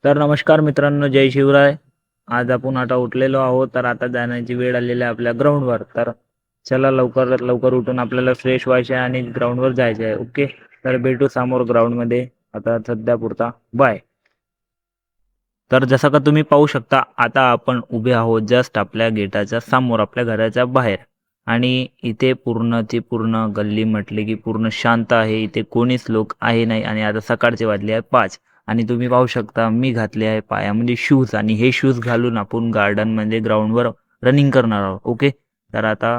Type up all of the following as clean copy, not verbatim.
तर नमस्कार मित्रांनो, जय शिवराय. आज आपण आता उठलेलो आहोत, तर आता जाण्याची वेळ आलेली आहे आपल्या ग्राउंडवर. तर चला लवकर लवकर उठून आपल्याला फ्रेश व्हायचे आहे आणि ग्राउंडवर जायचे आहे. ओके, तर भेटू समोर ग्राउंडमध्ये. आता सध्या पुरता बाय. तर जसं का तुम्ही पाहू शकता, आता आपण उभे आहोत जस्ट आपल्या गेटाच्या समोर, आपल्या घराच्या बाहेर. आणि इथे पूर्ण गल्ली म्हटले की पूर्ण शांत आहे. इथे कोणीच लोक आहे नाही. आणि आता सकाळचे वाजले आहे 5. आणि तुम्ही पाहू शकता मी घातले आहे पायामध्ये शूज, आणि हे शूज घालून आपण गार्डनमध्ये ग्राउंडवर रनिंग करणार आहोत. ओके, तर आता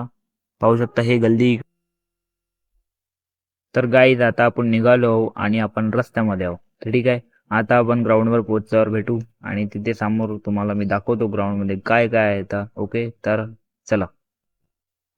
पाहू शकता हे गल्ली. तर गाईज आता आपण निघालो आहो आणि आपण रस्त्यामध्ये आहोत. तर ठीक आहे, आता आपण ग्राउंडवर पोहोचल्यावर भेटू. आणि तिथे समोर तुम्हाला मी दाखवतो ग्राउंडमध्ये काय काय आहे. तर ओके, तर चला.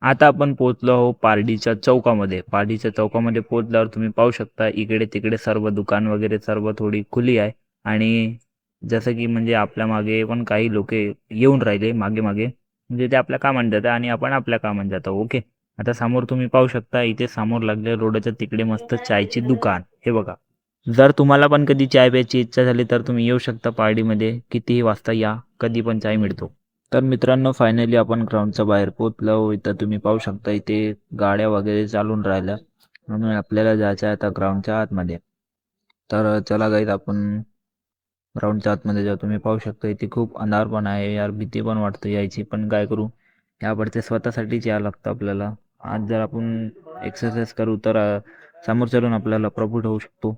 आता आपण पोहोचलो आहोत पारडीच्या चौकामध्ये. पारडीच्या चौकामध्ये पोहोचल्यावर तुम्ही पाहू शकता इकडे तिकडे सर्व दुकान वगैरे सर्व थोडी खुली आहे. आणि जसं की म्हणजे आपल्या मागे पण काही लोक येऊन राहिले मागे मागे, म्हणजे ते आपल्या कामाने जातात आणि आपण आपल्या कामाने जातो. ओके, आता समोर तुम्ही पाहू शकता इथे समोर लागले रोडच्या तिकडे मस्त चायची दुकान. हे बघा, जर तुम्हाला पण कधी चाय प्यायची इच्छा झाली तर तुम्ही येऊ शकता पारडीमध्ये. कितीही वाजता या, कधी पण चाय मिळतो. तर मित्रांनो, फायनली आपण ग्राउंडच्या बाहेर पोहोचलो. इथं तुम्ही पाहू शकता इथे गाड्या वगैरे चालून राहिल्या, म्हणून आपल्याला जायचं आहे आता ग्राउंडच्या आतमध्ये. तर चला गाईज, आपण ग्राउंडच्या आतमध्ये जाऊ. तुम्ही पाहू शकता इथे खूप अंधार पण आहे यार, भीती पण वाटते यायची, पण काय करू, यापडते स्वतःसाठीच यावं लागतं आपल्याला. आज जर आपण एक्सरसाइज करू तर समोर चलून आपल्याला प्रॉफिट होऊ शकतो.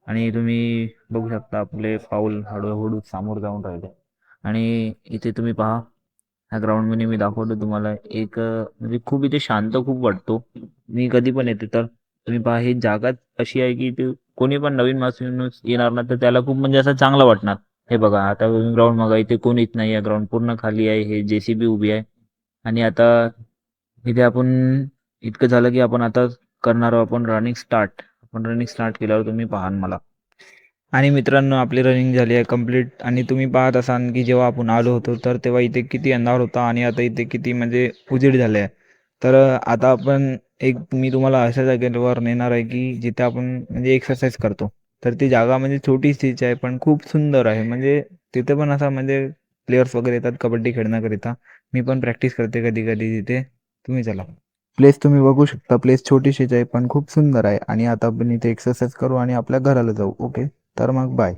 आणि तुम्ही बघू शकता आपले पाऊल हळूहळू समोर जाऊन राहिले. आणि इथे तुम्ही पहा, ह्या ग्राउंडमध्ये मी दाखवतो तुम्हाला एक म्हणजे खूप इथे शांत खूप वाटतो. मी कधी पण येते तर तुम्ही पहा, ही जागा अशी आहे की ते कोणी पण नवीन माणूस येणार ना तर त्याला खूप म्हणजे असं चांगलं वाटणार. हे बघा, आता ग्राउंड बघा, इथे कोणीच नाही आहे, ग्राउंड पूर्ण खाली आहे. हे जेसीबी उभी आहे. आणि आता इथे आपण इतकं झालं की आपण आता करणार आहोत आपण रनिंग स्टार्ट. आपण रनिंग स्टार्ट केल्यावर तुम्ही पाहाल मला. आणि मित्रांनो, आपली रनिंग झाली आहे कंप्लीट. आणि तुम्ही पाहत असाल की जेव्हा आपण आलो होतो तर तेव्हा इथे किती अंधार होता आणि आता इथे किती म्हणजे उजेड झाले आहे. तर आता आपण मी तुम्हाला अशा जागेवर नेणार आहे की जिथे आपण म्हणजे एक्सरसाइज करतो. तर ती जागा म्हणजे छोटीशीच आहे पण खूप सुंदर आहे. म्हणजे तिथे पण असं म्हणजे प्लेयर्स वगैरे येतात कबड्डी खेळण्याकरिता. मी पण प्रॅक्टिस करते कधी कधी तिथे. तुम्ही चला. प्लेस तुम्ही बघू शकता, प्लेस छोटीशीच आहे पण खूप सुंदर आहे. आणि आता आपण इथे एक्सरसाइज करू आणि आपल्या घराला जाऊ. ओके, तर मग बाय.